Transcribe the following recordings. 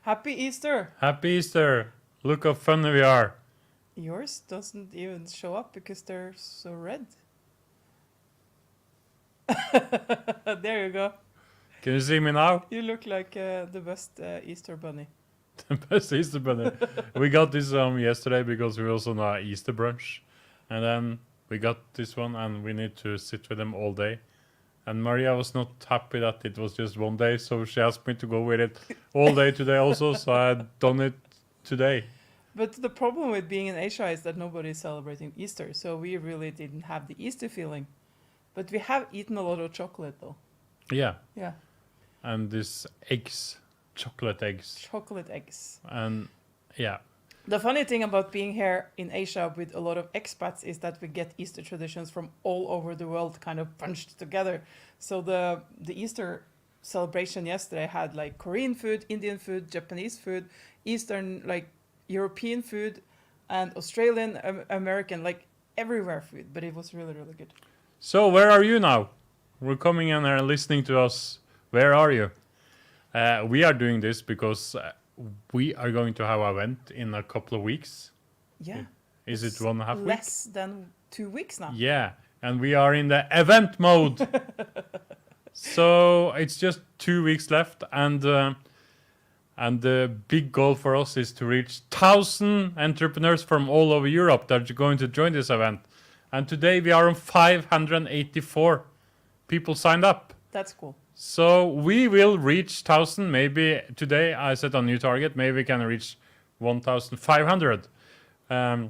Happy Easter! Happy Easter! Look how funny we are. Yours doesn't even show up because they're so red. There you go. Can you see me now? You look like the best Easter bunny. The best Easter bunny. We got this yesterday because we also know Easter brunch. And then we got this one and we need to sit with them all day. And Maria was not happy that it was just one day, so she asked me to go with it all day today also, so I had done it today. But the problem with being in Asia is that nobody is celebrating Easter, so we really didn't have the Easter feeling. But we have eaten a lot of chocolate though. Yeah. Yeah. And these eggs, chocolate eggs. Chocolate eggs. And yeah. The funny thing about being here in Asia with a lot of expats is that we get Easter traditions from all over the world kind of bunched together. So the Easter celebration yesterday had like Korean food, Indian food, Japanese food, Eastern like European food, and Australian, American, like everywhere food. But it was really, really good. So where are you now? We're coming in and listening to us. Where are you? We are doing this because we are going to have an event in a couple of weeks. Yeah. Is it 1.5 weeks? Less than 2 weeks now. Yeah, and we are in the event mode. So it's just 2 weeks left, and the big goal for us is to reach 1,000 entrepreneurs from all over Europe that are going to join this event. And today we are on 584 people signed up. That's cool. So we will reach 1,000. Maybe today I set a new target. Maybe we can reach 1,500. So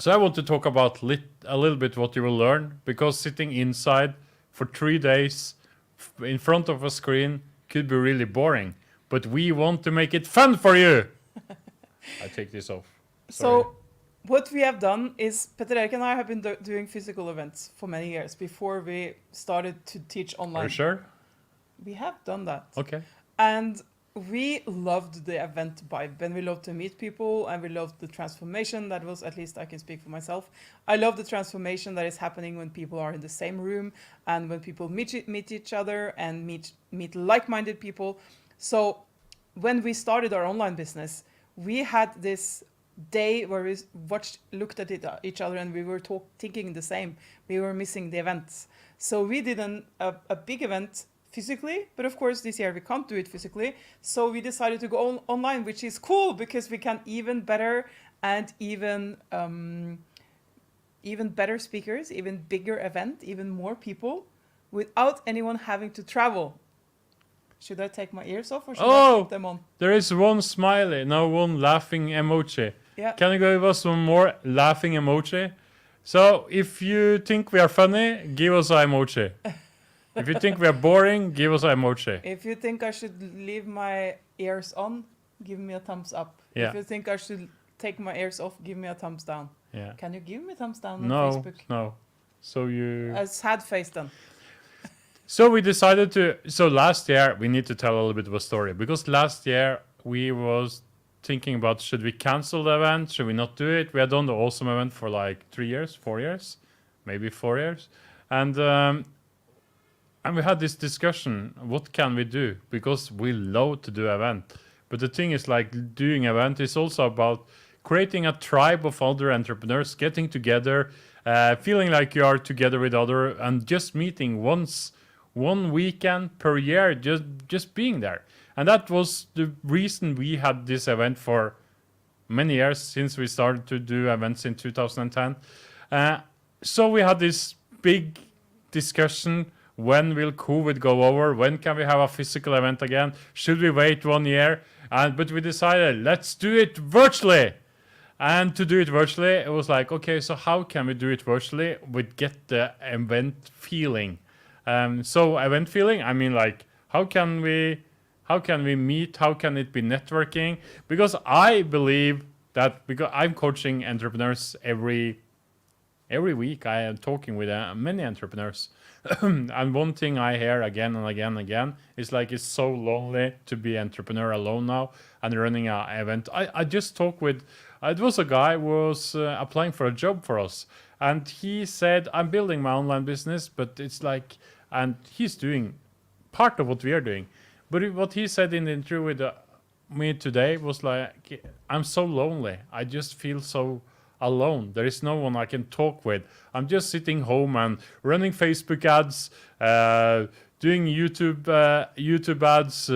I want to talk about a little bit what you will learn, because sitting inside for 3 days in front of a screen could be really boring. But we want to make it fun for you. I take this off. Sorry. So what we have done is Peter Erik and I have been doing physical events for many years before we started to teach online. Are you sure? We have done that. Okay. And we loved the event vibe, and we loved to meet people, and we loved the transformation that was, at least I can speak for myself. I love the transformation that is happening when people are in the same room and when people meet each other and meet like-minded people. So when we started our online business, we had this day where we looked at each other, and we were thinking the same. We were missing the events. So we did a big event physically, but of course this year we can't do it physically. So we decided to go online, which is cool because we can even better and even better speakers, even bigger event, even more people without anyone having to travel. Should I take my ears off or should I keep them on? There is one smiley, now one laughing emoji. Yeah. Can you give us some more laughing emoji? So if you think we are funny, give us an emoji. If you think we are boring, give us an emoji. If you think I should leave my ears on, give me a thumbs up. Yeah. If you think I should take my ears off, give me a thumbs down. Yeah. Can you give me a thumbs down on Facebook? No. So you... A sad face then. So we decided to... So last year, we need to tell a little bit of a story. Because last year, we was thinking about, should we cancel the event? Should we not do it? We had done the AweSM event for like 3 years, 4 years, maybe 4 years. And we had this discussion, what can we do? Because we love to do event. But the thing is, like, doing event is also about creating a tribe of other entrepreneurs, getting together, feeling like you are together with other, and just meeting one weekend per year, just being there. And that was the reason we had this event for many years, since we started to do events in 2010. So we had this big discussion. When will COVID go over? When can we have a physical event again? Should we wait 1 year? But we decided, let's do it virtually. And to do it virtually, it was like, okay, so how can we do it virtually but get the event feeling? So event feeling, I mean, like, how can we meet? How can it be networking? Because I believe that, because I'm coaching entrepreneurs every week, I am talking with many entrepreneurs. And one thing I hear again and again and again is like, it's so lonely to be entrepreneur alone now and running an event. I just talked with, it was a guy who was applying for a job for us. And he said, I'm building my online business, but it's like, and he's doing part of what we are doing. But what he said in the interview me today was like, I'm so lonely. I just feel so alone. There is no one I can talk with. I'm just sitting home and running Facebook ads, doing YouTube ads,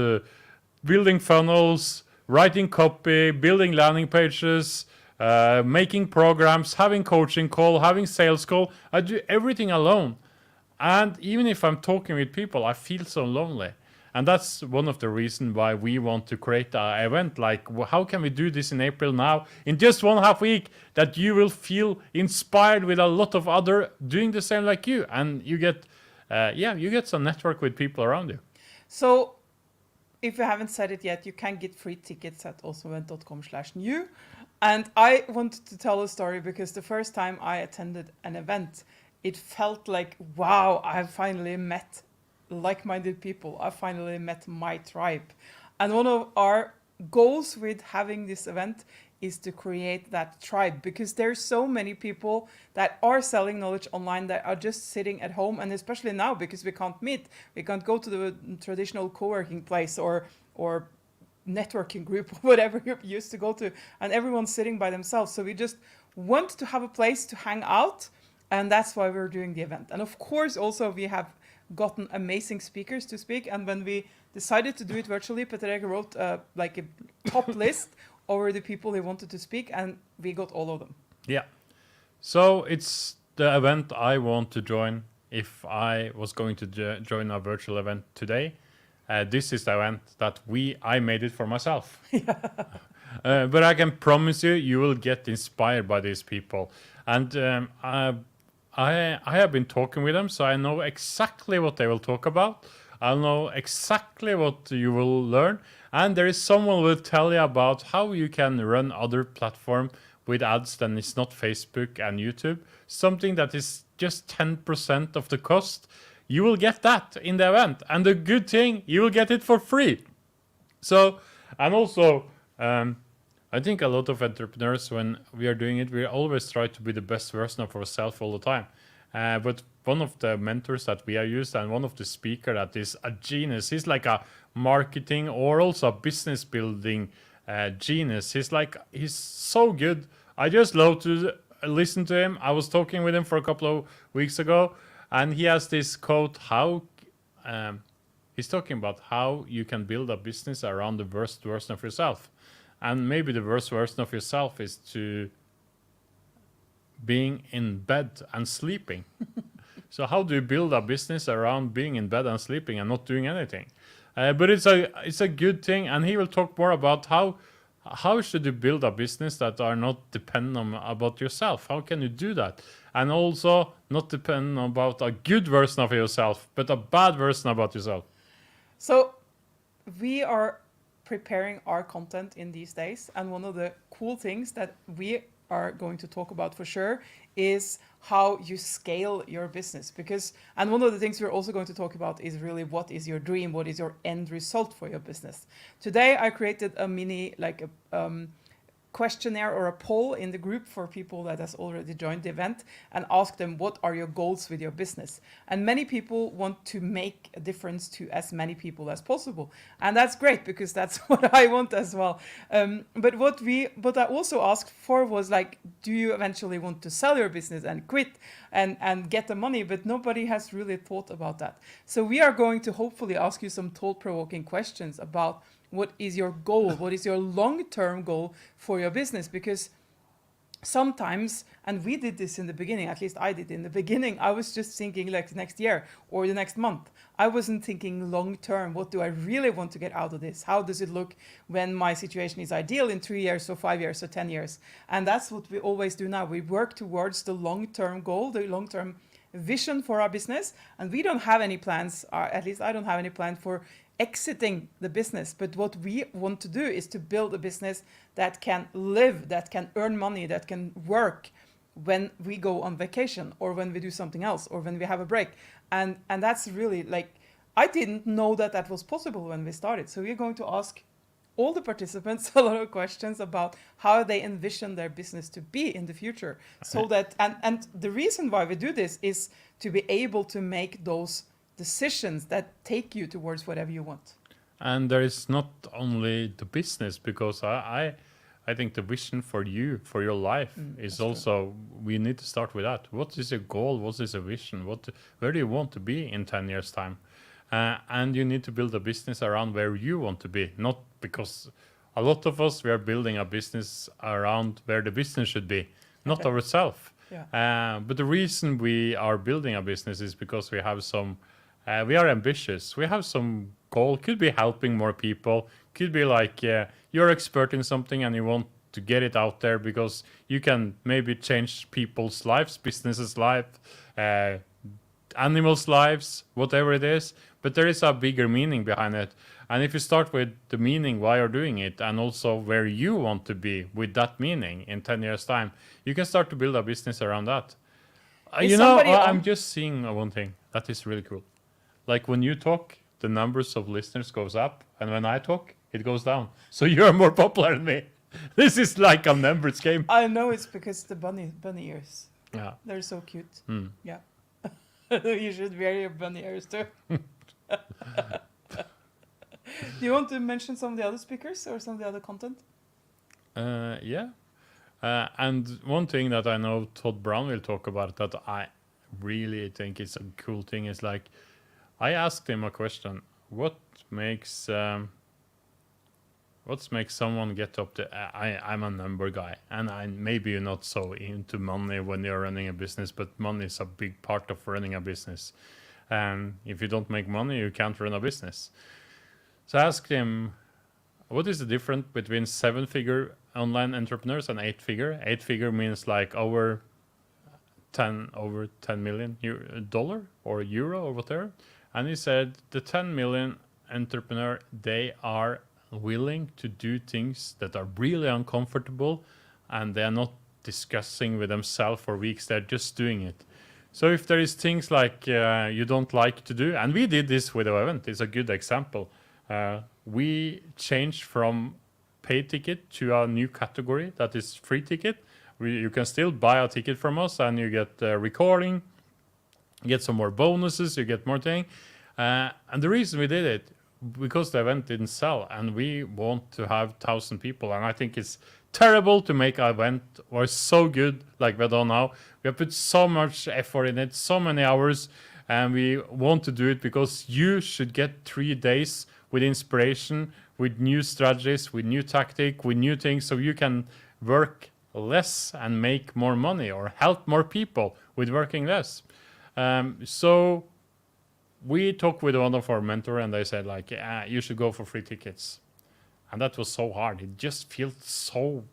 building funnels, writing copy, building landing pages, making programs, having coaching call, having sales call. I do everything alone. And even if I'm talking with people, I feel so lonely. And that's one of the reasons why we want to create an event like, how can we do this in April now in just 1.5 week that you will feel inspired with a lot of other doing the same like you, and you get you get some network with people around you. So if you haven't said it yet, you can get free tickets at awesomevent.com/new. And I wanted to tell a story because the first time I attended an event, it felt like, wow, I finally met like-minded people. I finally met my tribe. And one of our goals with having this event is to create that tribe, because there's so many people that are selling knowledge online that are just sitting at home, and especially now because we can't meet, we can't go to the traditional co-working place or networking group or whatever you used to go to, and everyone's sitting by themselves. So we just want to have a place to hang out, and that's why we're doing the event. And of course also we have gotten amazing speakers to speak, and when we decided to do it virtually, Peter wrote like a top list over the people he wanted to speak, and we got all of them. Yeah. So it's the event I want to join if I was going to join a virtual event today. This is the event that I made it for myself. But I can promise you, you will get inspired by these people. And I have been talking with them, so I know exactly what they will talk about. I know exactly what you will learn. And there is someone who will tell you about how you can run other platform with ads than it's not Facebook and YouTube. Something that is just 10% of the cost. You will get that in the event. And the good thing, you will get it for free. So, and also, I think a lot of entrepreneurs, when we are doing it, we always try to be the best version of ourselves all the time. But one of the mentors that we have used, and one of the speaker that is a genius, he's like a marketing or also a business building genius. He's so good. I just love to listen to him. I was talking with him for a couple of weeks ago, and he has this quote, he's talking about how you can build a business around the worst version of yourself. And maybe the worst version of yourself is to being in bed and sleeping. So how do you build a business around being in bed and sleeping and not doing anything? But it's a good thing, and he will talk more about how should you build a business that are not dependent on about yourself. How can you do that? And also not depend about a good version of yourself, but a bad version about yourself. So we are preparing our content in these days, and one of the cool things that we are going to talk about for sure is how you scale your business, and one of the things we're also going to talk about is really what is your dream, what is your end result for your business. Today I created a mini questionnaire or a poll in the group for people that has already joined the event, and ask them, what are your goals with your business? And many people want to make a difference to as many people as possible, and that's great because that's what I want as well. But what I also asked for was like, do you eventually want to sell your business and quit and get the money? But nobody has really thought about that. So we are going to hopefully ask you some thought-provoking questions about what is your goal? What is your long-term goal for your business? Because sometimes, and we did this in the beginning, at least I did in the beginning, I was just thinking like next year or the next month. I wasn't thinking long-term. What do I really want to get out of this? How does it look when my situation is ideal in 3 years or 5 years or 10 years? And that's what we always do now. We work towards the long-term goal, the long-term vision for our business. And we don't have any plans, or at least I don't have any plan for exiting the business. But what we want to do is to build a business that can live, that can earn money, that can work when we go on vacation or when we do something else or when we have a break. And that's really like, I didn't know that that was possible when we started. So we're going to ask all the participants a lot of questions about how they envision their business to be in the future. So that, and the reason why we do this is to be able to make those decisions that take you towards whatever you want. And there is not only the business, because I think the vision for you, for your life, is that's true. also, we need to start with that. What is your goal? What is a vision? Where do you want to be in 10 years' time? And you need to build a business around where you want to be, not because a lot of us, we are building a business around where the business should be, not ourselves. Yeah. But the reason we are building a business is because we have we are ambitious. We have some goal. Could be helping more people. Could be like you're expert in something and you want to get it out there because you can maybe change people's lives, businesses' life, uh, animals' lives, whatever it is. But there is a bigger meaning behind it. And if you start with the meaning why you're doing it and also where you want to be with that meaning in 10 years' time, you can start to build a business around that. Is You know, somebody I'm on? just seeing one thing that is really cool. Like when you talk, the numbers of listeners goes up, and when I talk, it goes down. So you are more popular than me. This is like a numbers game. I know it's because the bunny ears. Yeah. They're so cute. Hmm. Yeah. You should wear your bunny ears too. Do you want to mention some of the other speakers or some of the other content? Yeah. And one thing that I know Todd Brown will talk about that I really think is a cool thing is like, I asked him a question. What makes someone get up to? I'm a number guy, and maybe you're not so into money when you're running a business, but money is a big part of running a business. And if you don't make money, you can't run a business. So I asked him, what is the difference between 7-figure online entrepreneurs and 8-figure? 8-figure means like over 10 million dollar or euro or whatever. And he said the 10 million entrepreneur, they are willing to do things that are really uncomfortable, and they are not discussing with themselves for weeks. They're just doing it. So if there is things like you don't like to do, and we did this with our event, it's a good example. We changed from pay ticket to a new category that is free ticket. You can still buy a ticket from us and you get recording, you get some more bonuses, you get more thing. And the reason we did it, because the event didn't sell and we want to have 1,000 people. And I think it's terrible to make an event or so good like we've done now. We have put so much effort in it, so many hours, and we want to do it because you should get 3 days with inspiration, with new strategies, with new tactic, with new things, so you can work less and make more money or help more people with working less. So we talked with one of our mentor and they said like, you should go for free tickets. And that was so hard. It just felt so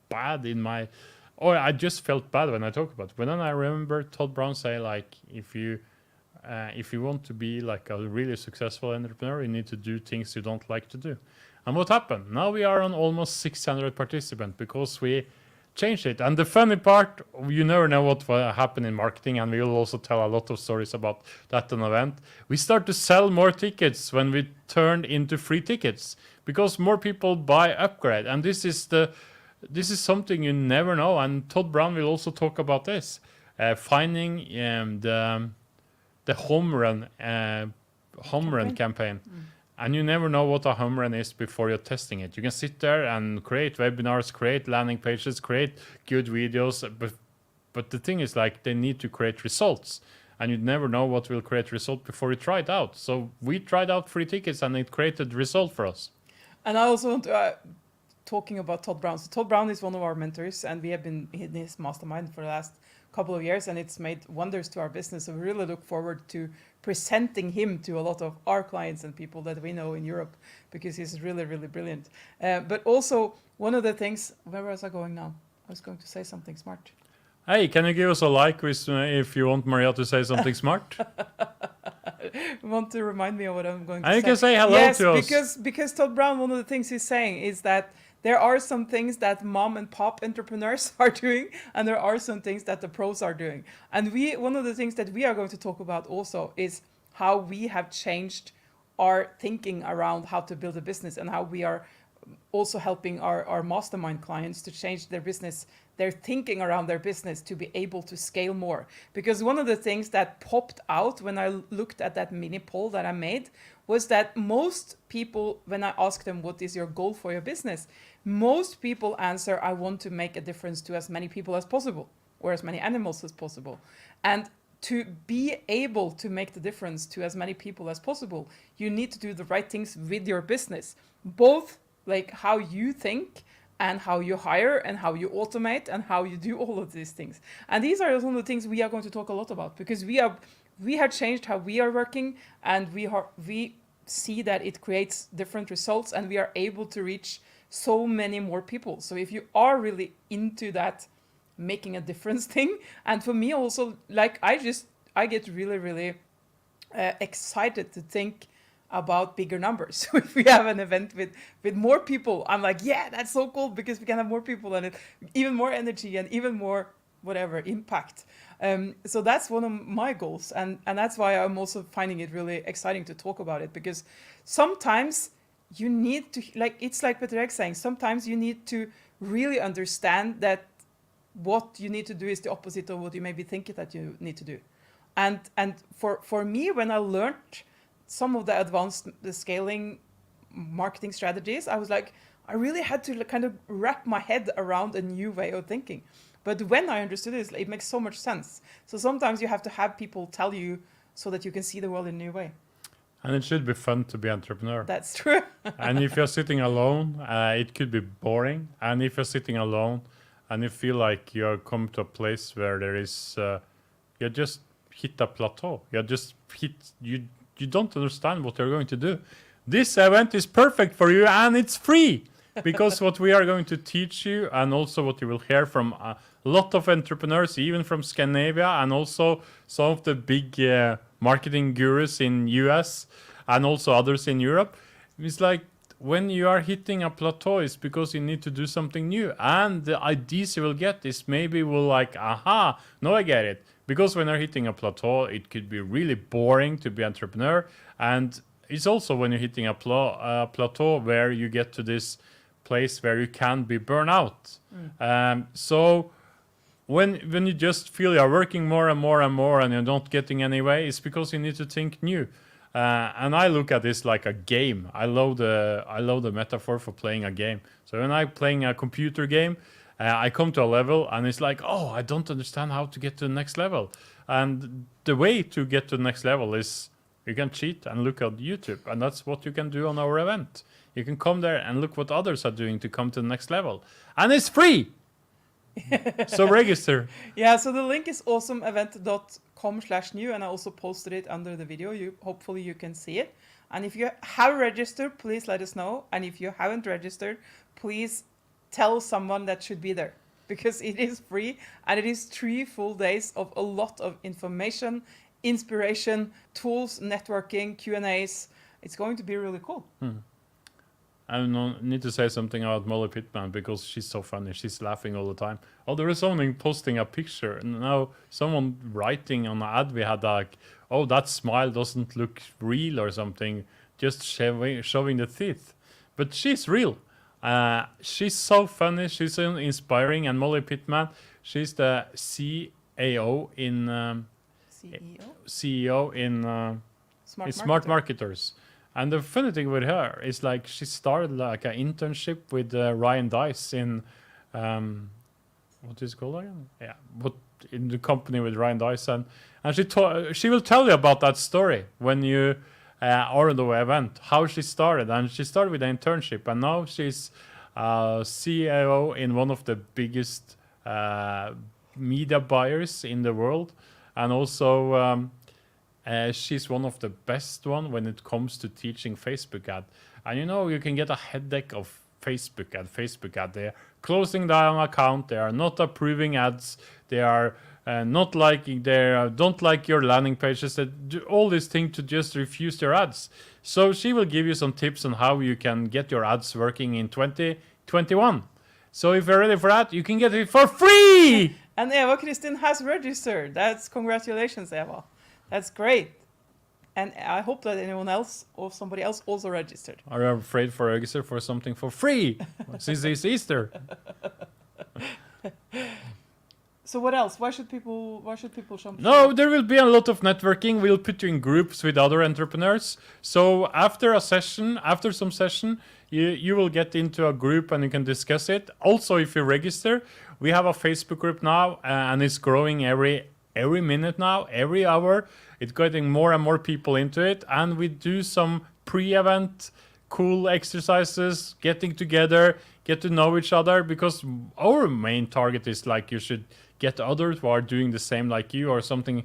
bad I just felt bad when I talked about it. But then I remember Todd Brown say like, if you want to be like a really successful entrepreneur, you need to do things you don't like to do. And what happened? Now we are on almost 600 participants because we changed it. And the funny part, you never know what will happen in marketing, and we will also tell a lot of stories about that on event. We start to sell more tickets when we turned into free tickets because more people buy upgrade. And this is something you never know. And Todd Brown will also talk about this, finding the home run campaign. And you never know what a home run is before you're testing it. You can sit there and create webinars, create landing pages, create good videos, but the thing is like they need to create results, and you never know what will create result before you try it out. So we tried out free tickets and it created result for us. And I also want to, talking about Todd Brown. So Todd Brown is one of our mentors, and we have been in his mastermind for the last couple of years, and it's made wonders to our business. So we really look forward to presenting him to a lot of our clients and people that we know in Europe, because he's really, really brilliant. But also, one of the things, where was I going now? I was going to say something smart. Hey, can you give us a like if you want Maria to say something smart? You want to remind me of what I'm going to And say? you can say hello to us. Yes, because Todd Brown, one of the things he's saying is that there are some things that mom and pop entrepreneurs are doing, and there are some things that the pros are doing. And one of the things that we are going to talk about also is how we have changed our thinking around how to build a business, and how we are also helping our mastermind clients to change their business, their thinking around their business, to be able to scale more. Because one of the things that popped out when I looked at that mini poll that I made was that most people, when I ask them, what is your goal for your business? Most people answer, I want to make a difference to as many people as possible, or as many animals as possible. And to be able to make the difference to as many people as possible, you need to do the right things with your business, both like how you think and how you hire and how you automate and how you do all of these things. And these are some of the things we are going to talk a lot about, because we have changed how we are working, and we see that it creates different results, and we are able to reach so many more people. So if you are really into that making a difference thing, and for me also, like I get really excited to think about bigger numbers. So if we have an event with more people, I'm like, yeah, that's so cool, because we can have more people and even more energy and even more whatever impact. So that's one of my goals, and that's why I'm also finding it really exciting to talk about it, because sometimes you need to, like, it's like Peter X saying, sometimes you need to really understand that what you need to do is the opposite of what you maybe think that you need to do. And for me, when I learned some of the advanced scaling marketing strategies, I was like, I really had to kind of wrap my head around a new way of thinking. But when I understood it makes so much sense. So sometimes you have to have people tell you so that you can see the world in a new way. And it should be fun to be entrepreneur. That's true. And if you're sitting alone, it could be boring. And if you're sitting alone and you feel like you're come to a place where there is, you just hit a plateau. You don't understand what you're going to do. This event is perfect for you, and it's free, because what we are going to teach you, and also what you will hear from a lot of entrepreneurs, even from Scandinavia, and also some of the big marketing gurus in US, and also others in Europe. It's like when you are hitting a plateau, it's because you need to do something new, and the ideas you will get is maybe will like, aha, now I get it. Because when you're hitting a plateau, it could be really boring to be entrepreneur. And it's also when you're hitting a plateau where you get to this place where you can be burned out. So when you just feel you're working more and more and more and you're not getting anywhere, it's because you need to think new. And I look at this like a game. I love the metaphor for playing a game. So when I'm playing a computer game, I come to a level and it's like, oh, I don't understand how to get to the next level. And the way to get to the next level is you can cheat and look at YouTube. And that's what you can do on our event. You can come there and look what others are doing to come to the next level. And it's free. So register. Yeah, so the link is awesomevent.com/new, and I also posted it under the video. Hopefully you can see it. And if you have registered, please let us know. And if you haven't registered, please tell someone that should be there, because it is free, and it is 3 full days of a lot of information, inspiration, tools, networking, Q&As. It's going to be really cool. I need to say something about Molly Pittman, because she's so funny. She's laughing all the time. Oh, there is someone posting a picture, and now someone writing on an ad we had like, oh, that smile doesn't look real or something, just showing the teeth. But she's real. She's so funny. She's so inspiring. And Molly Pittman, she's the CEO in Smart Marketers. And the funny thing with her is like she started like an internship with Ryan Dice in what is it called again? Yeah, but in the company with Ryan Dice, and she will tell you about that story when you are at the event, how she started. And she started with an internship, and now she's CEO in one of the biggest media buyers in the world, and also she's one of the best one when it comes to teaching Facebook ad. And you know, you can get a headache of Facebook ad. They're closing down account. They are not approving ads. They are not liking. They don't like your landing pages. They do all these things to just refuse their ads. So she will give you some tips on how you can get your ads working in 2021. So if you're ready for that, you can get it for free. And Eva Kristin has registered. That's congratulations, Eva. That's great. And I hope that anyone else or somebody else also registered. Are you afraid for register for something for free since it's Easter? So what else? Why should people jump No, ship? there will be a lot of networking. We'll put you in groups with other entrepreneurs. So after some session, you will get into a group and you can discuss it. Also, if you register, we have a Facebook group now, and it's growing every minute now, every hour. It's getting more and more people into it, and we do some pre-event cool exercises, getting together, get to know each other, because our main target is like you should get others who are doing the same like you or something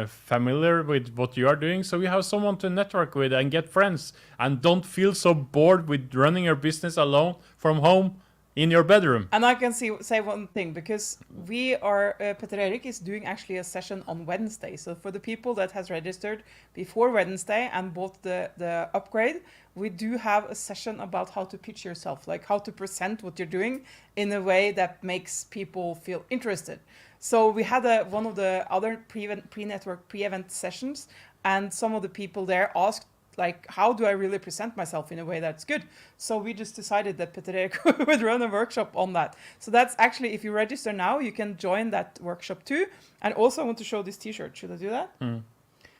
familiar with what you are doing. So you have someone to network with and get friends, and don't feel so bored with running your business alone from home in your bedroom. And I can say one thing, because we are Peter Erik is doing actually a session on Wednesday. So for the people that has registered before Wednesday and bought the upgrade, we do have a session about how to pitch yourself, like how to present what you're doing in a way that makes people feel interested. So we had one of the other pre-event sessions, and some of the people there asked, like, how do I really present myself in a way that's good? So we just decided that Peter Erik would run a workshop on that. So that's actually, if you register now, you can join that workshop too. And also I want to show this t-shirt. Should I do that?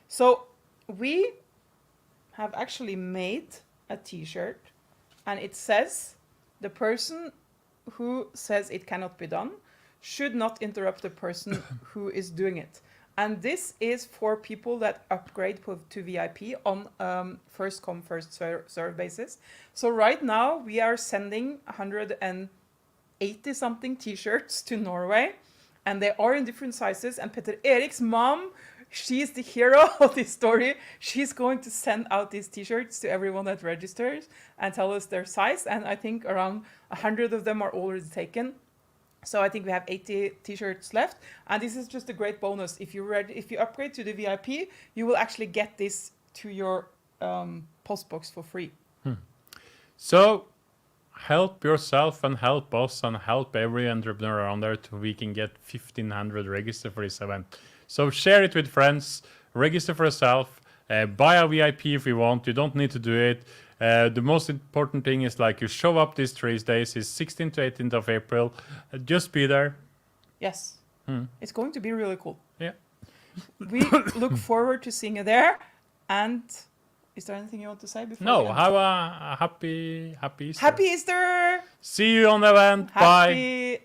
So we have actually made a t-shirt, and it says, the person who says it cannot be done should not interrupt the person who is doing it. And this is for people that upgrade to VIP on first come, first serve basis. So right now we are sending 180 something t-shirts to Norway, and they are in different sizes. And Peter Erik's mom, she's the hero of this story. She's going to send out these t-shirts to everyone that registers and tell us their size. And I think around 100 of them are already taken. So I think we have 80 t-shirts left, and this is just a great bonus. If you upgrade to the VIP, you will actually get this to your post box for free. So help yourself and help us and help every entrepreneur around there so we can get 1,500 registered for this event. So share it with friends, register for yourself, buy a VIP if you want. You don't need to do it. The most important thing is, like, you show up these 3 days, is 16th to 18th of April. Just be there. Yes. It's going to be really cool. Yeah. We look forward to seeing you there. And is there anything you want to say before? No, have a happy Easter. Happy Easter! See you on the event. Bye. Happy